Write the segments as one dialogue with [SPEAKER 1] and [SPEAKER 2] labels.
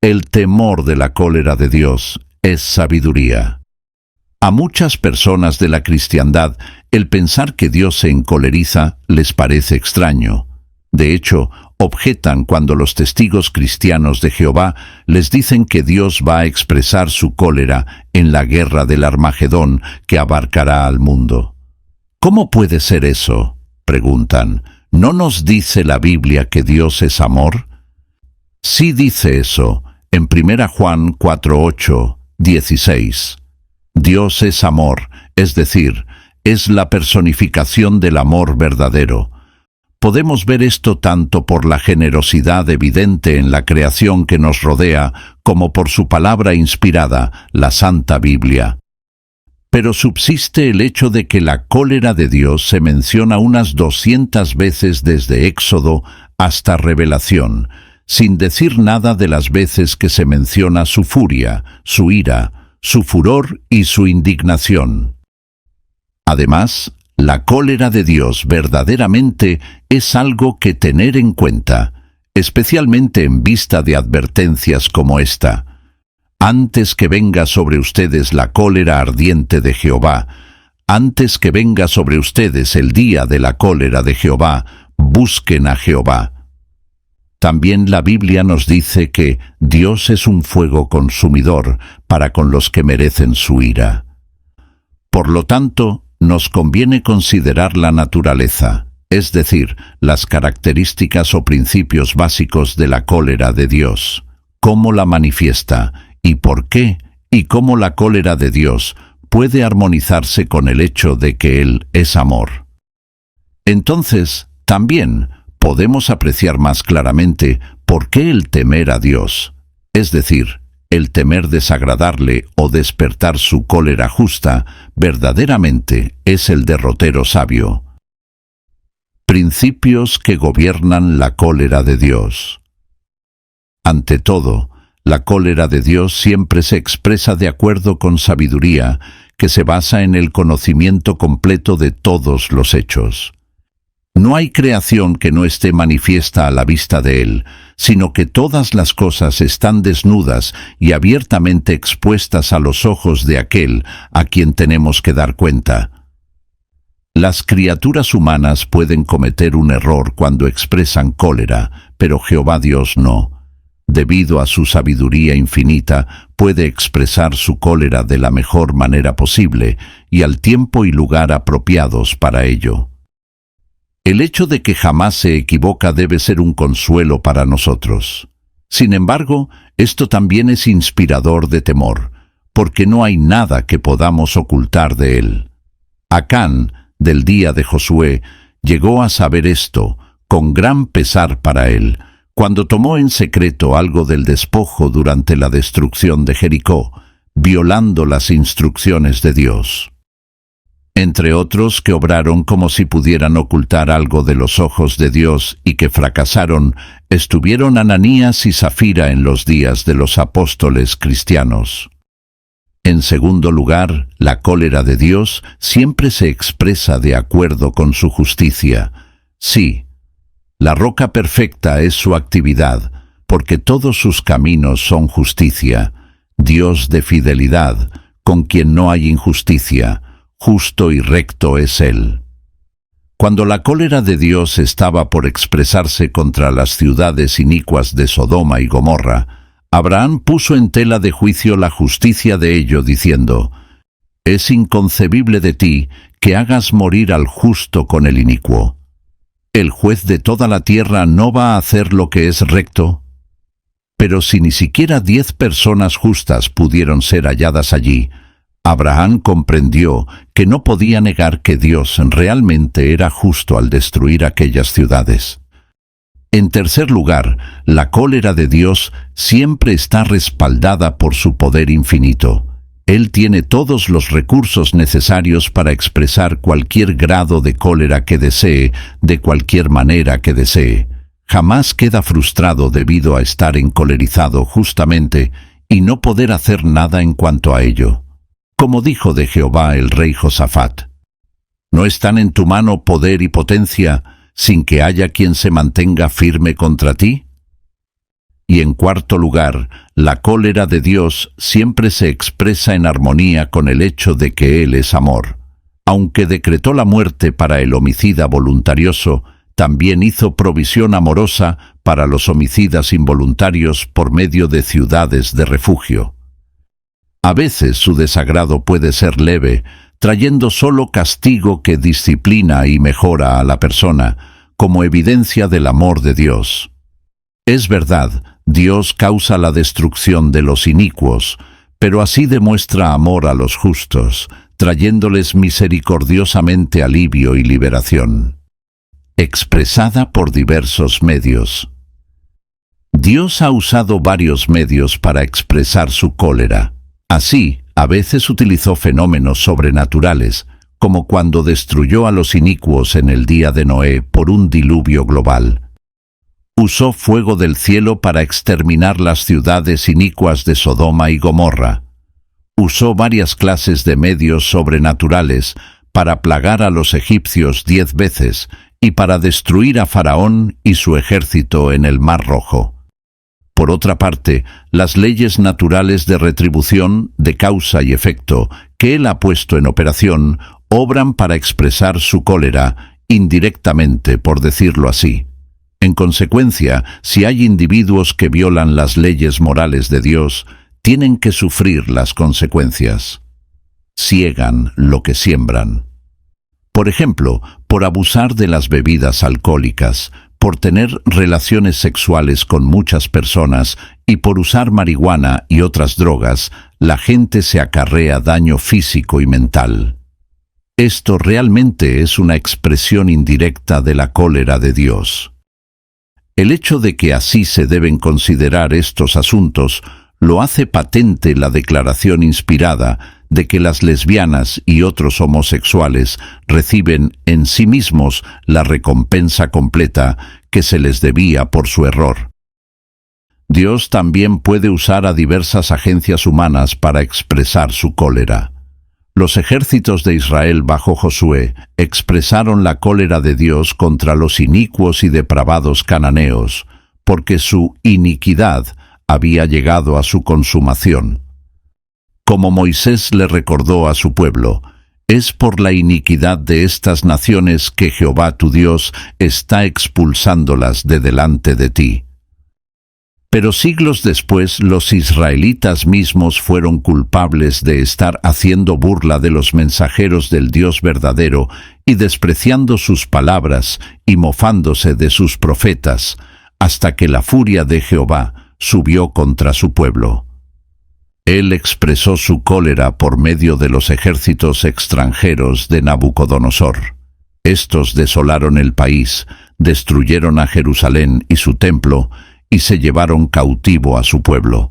[SPEAKER 1] El temor de la cólera de Dios es sabiduría. A muchas personas de la cristiandad, el pensar que Dios se encoleriza les parece extraño. De hecho, objetan cuando los testigos cristianos de Jehová les dicen que Dios va a expresar su cólera en la guerra del Armagedón que abarcará al mundo. ¿Cómo puede ser eso?, preguntan. ¿No nos dice la Biblia que Dios es amor? Sí dice eso, en 1 Juan 4:8, 16. Dios es amor, es decir, es la personificación del amor verdadero. Podemos ver esto tanto por la generosidad evidente en la creación que nos rodea, como por su palabra inspirada, la Santa Biblia. Pero subsiste el hecho de que la cólera de Dios se menciona unas 200 veces desde Éxodo hasta Revelación, sin decir nada de las veces que se menciona su furia, su ira, su furor y su indignación. Además, la cólera de Dios verdaderamente es algo que tener en cuenta, especialmente en vista de advertencias como esta. Antes que venga sobre ustedes la cólera ardiente de Jehová, antes que venga sobre ustedes el día de la cólera de Jehová, busquen a Jehová. También la Biblia nos dice que Dios es un fuego consumidor para con los que merecen su ira. Por lo tanto, nos conviene considerar la naturaleza, es decir, las características o principios básicos de la cólera de Dios, cómo la manifiesta, y por qué y cómo la cólera de Dios puede armonizarse con el hecho de que Él es amor. Entonces, también podemos apreciar más claramente por qué el temer a Dios, es decir, el temer desagradarle o despertar su cólera justa, verdaderamente es el derrotero sabio. Principios que gobiernan la cólera de Dios. Ante todo, la cólera de Dios siempre se expresa de acuerdo con sabiduría, que se basa en el conocimiento completo de todos los hechos. No hay creación que no esté manifiesta a la vista de Él, sino que todas las cosas están desnudas y abiertamente expuestas a los ojos de aquel a quien tenemos que dar cuenta. Las criaturas humanas pueden cometer un error cuando expresan cólera, pero Jehová Dios no. Debido a su sabiduría infinita, puede expresar su cólera de la mejor manera posible y al tiempo y lugar apropiados para ello. El hecho de que jamás se equivoca debe ser un consuelo para nosotros. Sin embargo, esto también es inspirador de temor, porque no hay nada que podamos ocultar de él. Acán, del día de Josué, llegó a saber esto, con gran pesar para él, cuando tomó en secreto algo del despojo durante la destrucción de Jericó, violando las instrucciones de Dios. Entre otros que obraron como si pudieran ocultar algo de los ojos de Dios y que fracasaron, estuvieron Ananías y Zafira en los días de los apóstoles cristianos. En segundo lugar, la cólera de Dios siempre se expresa de acuerdo con su justicia. Sí, la roca perfecta es su actividad, porque todos sus caminos son justicia. Dios de fidelidad, con quien no hay injusticia, justo y recto es Él. Cuando la cólera de Dios estaba por expresarse contra las ciudades inicuas de Sodoma y Gomorra, Abraham puso en tela de juicio la justicia de ello, diciendo: «Es inconcebible de ti que hagas morir al justo con el inicuo. ¿El juez de toda la tierra no va a hacer lo que es recto?» Pero si ni siquiera 10 personas justas pudieron ser halladas allí, Abraham comprendió que no podía negar que Dios realmente era justo al destruir aquellas ciudades. En tercer lugar, la cólera de Dios siempre está respaldada por su poder infinito. Él tiene todos los recursos necesarios para expresar cualquier grado de cólera que desee, de cualquier manera que desee. Jamás queda frustrado debido a estar encolerizado justamente y no poder hacer nada en cuanto a ello. Como dijo de Jehová el rey Josafat: ¿no están en tu mano poder y potencia, sin que haya quien se mantenga firme contra ti? Y en cuarto lugar, la cólera de Dios siempre se expresa en armonía con el hecho de que Él es amor. Aunque decretó la muerte para el homicida voluntarioso, también hizo provisión amorosa para los homicidas involuntarios por medio de ciudades de refugio. A veces su desagrado puede ser leve, trayendo solo castigo que disciplina y mejora a la persona, como evidencia del amor de Dios. Es verdad, Dios causa la destrucción de los inicuos, pero así demuestra amor a los justos, trayéndoles misericordiosamente alivio y liberación. Expresada por diversos medios. Dios ha usado varios medios para expresar su cólera. Así, a veces utilizó fenómenos sobrenaturales, como cuando destruyó a los inicuos en el día de Noé por un diluvio global. Usó fuego del cielo para exterminar las ciudades inicuas de Sodoma y Gomorra. Usó varias clases de medios sobrenaturales para plagar a los egipcios 10 veces y para destruir a Faraón y su ejército en el Mar Rojo. Por otra parte, las leyes naturales de retribución, de causa y efecto, que Él ha puesto en operación, obran para expresar su cólera, indirectamente, por decirlo así. En consecuencia, si hay individuos que violan las leyes morales de Dios, tienen que sufrir las consecuencias. Ciegan lo que siembran. Por ejemplo, por abusar de las bebidas alcohólicas, por tener relaciones sexuales con muchas personas y por usar marihuana y otras drogas, la gente se acarrea daño físico y mental. Esto realmente es una expresión indirecta de la cólera de Dios. El hecho de que así se deben considerar estos asuntos lo hace patente la declaración inspirada de que las lesbianas y otros homosexuales reciben en sí mismos la recompensa completa que se les debía por su error. Dios también puede usar a diversas agencias humanas para expresar su cólera. Los ejércitos de Israel bajo Josué expresaron la cólera de Dios contra los inicuos y depravados cananeos, porque su iniquidad había llegado a su consumación. Como Moisés le recordó a su pueblo, es por la iniquidad de estas naciones que Jehová tu Dios está expulsándolas de delante de ti. Pero siglos después los israelitas mismos fueron culpables de estar haciendo burla de los mensajeros del Dios verdadero y despreciando sus palabras y mofándose de sus profetas, hasta que la furia de Jehová subió contra su pueblo. Él expresó su cólera por medio de los ejércitos extranjeros de Nabucodonosor. Estos desolaron el país, destruyeron a Jerusalén y su templo, y se llevaron cautivo a su pueblo.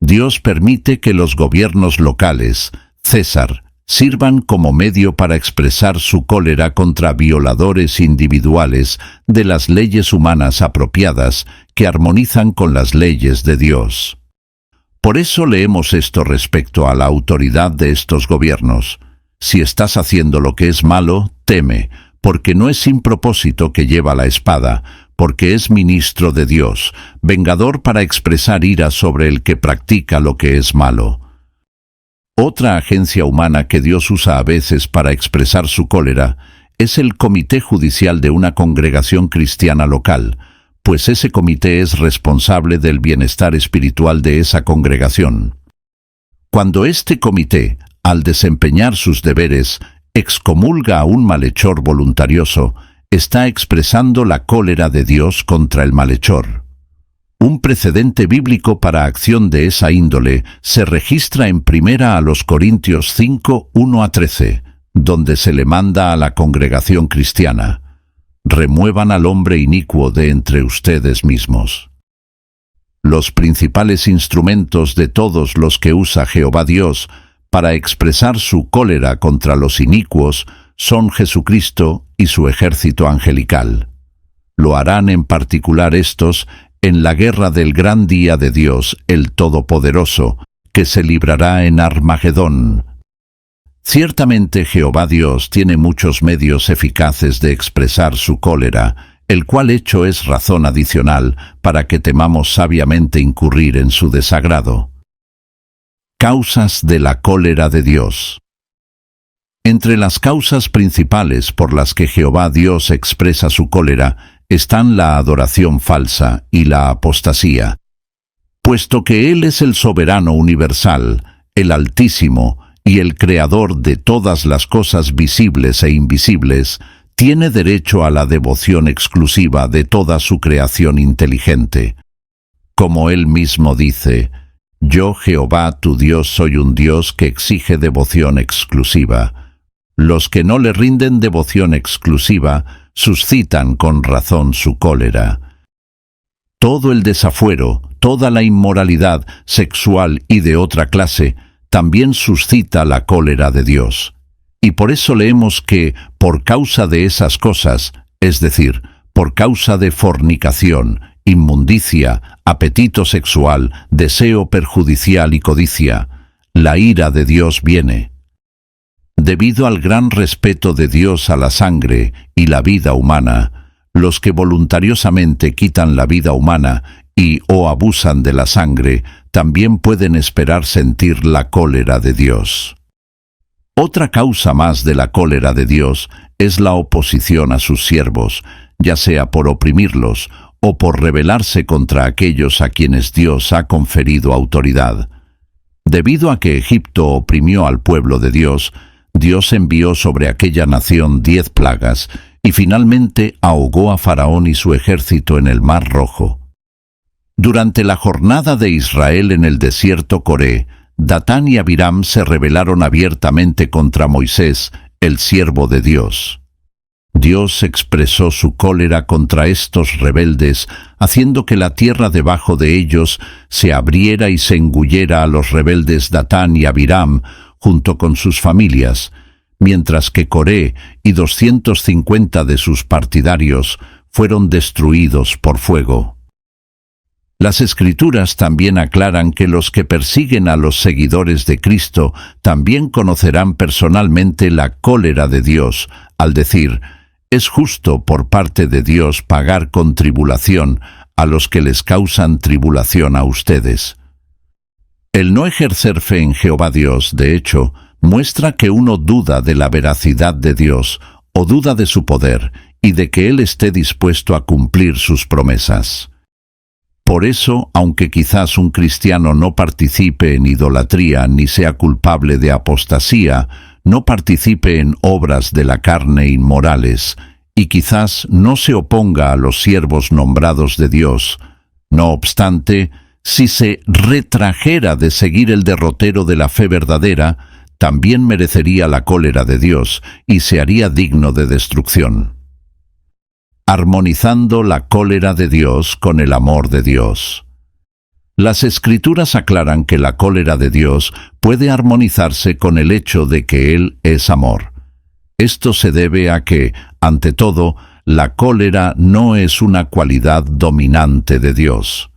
[SPEAKER 1] Dios permite que los gobiernos locales, César, sirvan como medio para expresar su cólera contra violadores individuales de las leyes humanas apropiadas que armonizan con las leyes de Dios. Por eso leemos esto respecto a la autoridad de estos gobiernos. Si estás haciendo lo que es malo, teme, porque no es sin propósito que lleva la espada, porque es ministro de Dios, vengador para expresar ira sobre el que practica lo que es malo. Otra agencia humana que Dios usa a veces para expresar su cólera es el comité judicial de una congregación cristiana local, pues ese comité es responsable del bienestar espiritual de esa congregación. Cuando este comité, al desempeñar sus deberes, excomulga a un malhechor voluntarioso, está expresando la cólera de Dios contra el malhechor. Un precedente bíblico para acción de esa índole se registra en 1 Corintios 5, 1-13, donde se le manda a la congregación cristiana: remuevan al hombre inicuo de entre ustedes mismos. Los principales instrumentos de todos los que usa Jehová Dios para expresar su cólera contra los inicuos son Jesucristo y su ejército angelical. Lo harán en particular estos en la guerra del gran día de Dios, el Todopoderoso, que se librará en Armagedón. Ciertamente Jehová Dios tiene muchos medios eficaces de expresar su cólera, el cual hecho es razón adicional para que temamos sabiamente incurrir en su desagrado. Causas de la cólera de Dios. Entre las causas principales por las que Jehová Dios expresa su cólera están la adoración falsa y la apostasía. Puesto que Él es el soberano universal, el Altísimo y el Creador de todas las cosas visibles e invisibles, tiene derecho a la devoción exclusiva de toda su creación inteligente. Como Él mismo dice, «Yo, Jehová, tu Dios, soy un Dios que exige devoción exclusiva». Los que no le rinden devoción exclusiva suscitan con razón su cólera. Todo el desafuero, toda la inmoralidad sexual y de otra clase, también suscita la cólera de Dios. Y por eso leemos que, por causa de esas cosas, es decir, por causa de fornicación, inmundicia, apetito sexual, deseo perjudicial y codicia, la ira de Dios viene. Debido al gran respeto de Dios a la sangre y la vida humana, los que voluntariosamente quitan la vida humana o abusan de la sangre, también pueden esperar sentir la cólera de Dios. Otra causa más de la cólera de Dios es la oposición a sus siervos, ya sea por oprimirlos o por rebelarse contra aquellos a quienes Dios ha conferido autoridad. Debido a que Egipto oprimió al pueblo de Dios, Dios envió sobre aquella nación 10 plagas y finalmente ahogó a Faraón y su ejército en el Mar Rojo. Durante la jornada de Israel en el desierto Coré, Datán y Abiram se rebelaron abiertamente contra Moisés, el siervo de Dios. Dios expresó su cólera contra estos rebeldes, haciendo que la tierra debajo de ellos se abriera y se engullera a los rebeldes Datán y Abiram, junto con sus familias, mientras que Coré y 250 de sus partidarios fueron destruidos por fuego. Las Escrituras también aclaran que los que persiguen a los seguidores de Cristo también conocerán personalmente la cólera de Dios, al decir, es justo por parte de Dios pagar con tribulación a los que les causan tribulación a ustedes. El no ejercer fe en Jehová Dios, de hecho, muestra que uno duda de la veracidad de Dios o duda de su poder y de que Él esté dispuesto a cumplir sus promesas. Por eso, aunque quizás un cristiano no participe en idolatría ni sea culpable de apostasía, no participe en obras de la carne inmorales y quizás no se oponga a los siervos nombrados de Dios, no obstante, si se retrajera de seguir el derrotero de la fe verdadera, también merecería la cólera de Dios y se haría digno de destrucción. Armonizando la cólera de Dios con el amor de Dios. Las Escrituras aclaran que la cólera de Dios puede armonizarse con el hecho de que Él es amor. Esto se debe a que, ante todo, la cólera no es una cualidad dominante de Dios.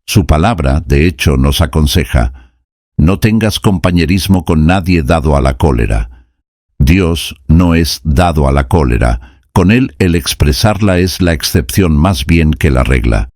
[SPEAKER 1] Su palabra, de hecho, nos aconseja, no tengas compañerismo con nadie dado a la cólera. Dios no es dado a la cólera, con Él el expresarla es la excepción más bien que la regla.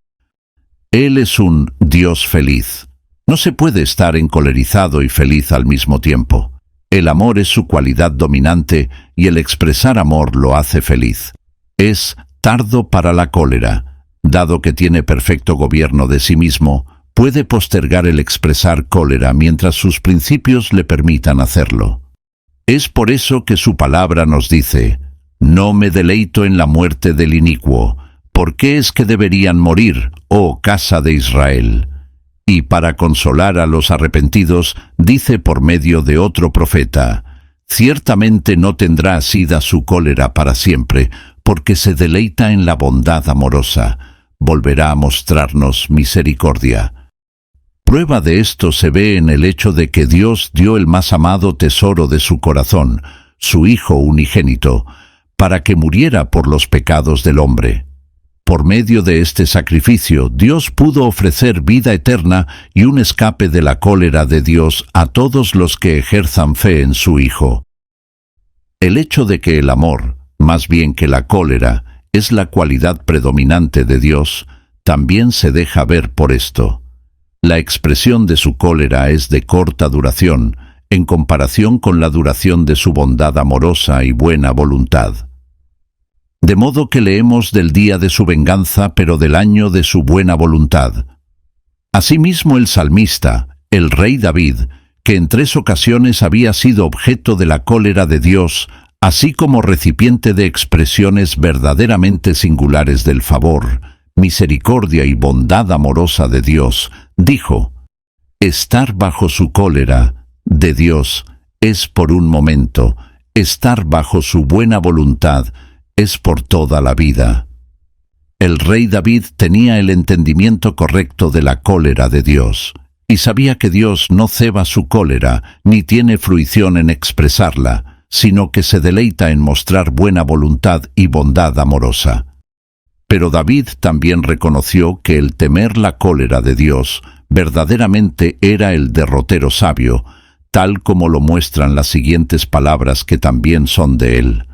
[SPEAKER 1] Él es un Dios feliz. No se puede estar encolerizado y feliz al mismo tiempo. El amor es su cualidad dominante y el expresar amor lo hace feliz. Es tardo para la cólera. Dado que tiene perfecto gobierno de sí mismo, puede postergar el expresar cólera mientras sus principios le permitan hacerlo. Es por eso que su palabra nos dice, «No me deleito en la muerte del inicuo, ¿por qué es que deberían morir, oh casa de Israel?» Y para consolar a los arrepentidos, dice por medio de otro profeta, «Ciertamente no tendrá asida su cólera para siempre, porque se deleita en la bondad amorosa. Volverá a mostrarnos misericordia». Prueba de esto se ve en el hecho de que Dios dio el más amado tesoro de su corazón, su Hijo unigénito, para que muriera por los pecados del hombre. Por medio de este sacrificio, Dios pudo ofrecer vida eterna y un escape de la cólera de Dios a todos los que ejerzan fe en su Hijo. El hecho de que el amor, más bien que la cólera, es la cualidad predominante de Dios, también se deja ver por esto. La expresión de su cólera es de corta duración, en comparación con la duración de su bondad amorosa y buena voluntad. De modo que leemos del día de su venganza, pero del año de su buena voluntad. Asimismo el salmista, el rey David, que en 3 ocasiones había sido objeto de la cólera de Dios, así como recipiente de expresiones verdaderamente singulares del favor, misericordia y bondad amorosa de Dios, dijo: estar bajo su cólera de Dios es por un momento, estar bajo su buena voluntad es por toda la vida. El rey David tenía el entendimiento correcto de la cólera de Dios, y sabía que Dios no ceba su cólera, ni tiene fruición en expresarla, sino que se deleita en mostrar buena voluntad y bondad amorosa. Pero David también reconoció que el temer la cólera de Dios verdaderamente era el derrotero sabio, tal como lo muestran las siguientes palabras que también son de él.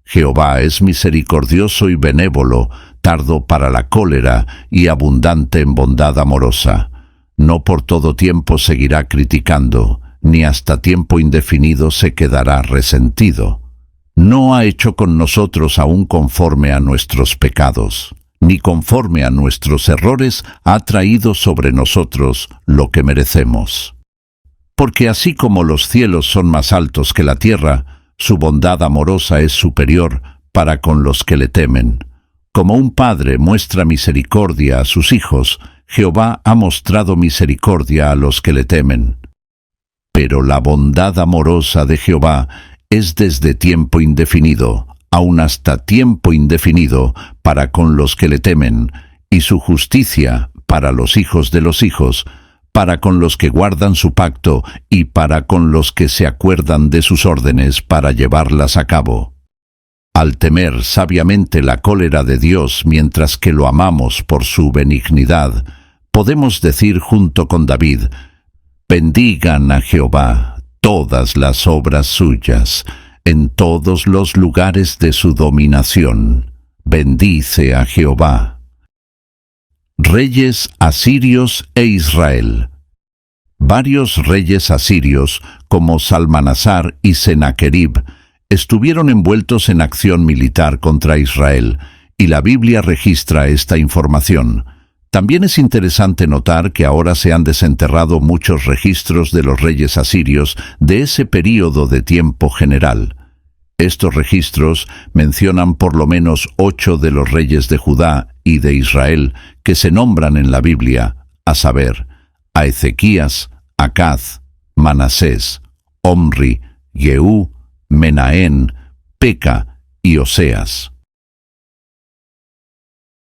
[SPEAKER 1] Jehová es misericordioso y benévolo, tardo para la cólera y abundante en bondad amorosa. No por todo tiempo seguirá criticando, ni hasta tiempo indefinido se quedará resentido. No ha hecho con nosotros aún conforme a nuestros pecados, ni conforme a nuestros errores ha traído sobre nosotros lo que merecemos. Porque así como los cielos son más altos que la tierra, su bondad amorosa es superior para con los que le temen. Como un padre muestra misericordia a sus hijos, Jehová ha mostrado misericordia a los que le temen. Pero la bondad amorosa de Jehová es desde tiempo indefinido, aun hasta tiempo indefinido, para con los que le temen, y su justicia para los hijos de los hijos, para con los que guardan su pacto y para con los que se acuerdan de sus órdenes para llevarlas a cabo. Al temer sabiamente la cólera de Dios mientras que lo amamos por su benignidad, podemos decir junto con David: bendigan a Jehová todas las obras suyas, en todos los lugares de su dominación. Bendice a Jehová. Reyes asirios e Israel. Varios reyes asirios, como Salmanasar y Sennacherib, estuvieron envueltos en acción militar contra Israel, y la Biblia registra esta información. También es interesante notar que ahora se han desenterrado muchos registros de los reyes asirios de ese período de tiempo general. Estos registros mencionan por lo menos 8 de los reyes de Judá y de Israel que se nombran en la Biblia, a saber, a Ezequías, Acaz, Manasés, Omri, Jehú, Menahem, Peca y Oseas.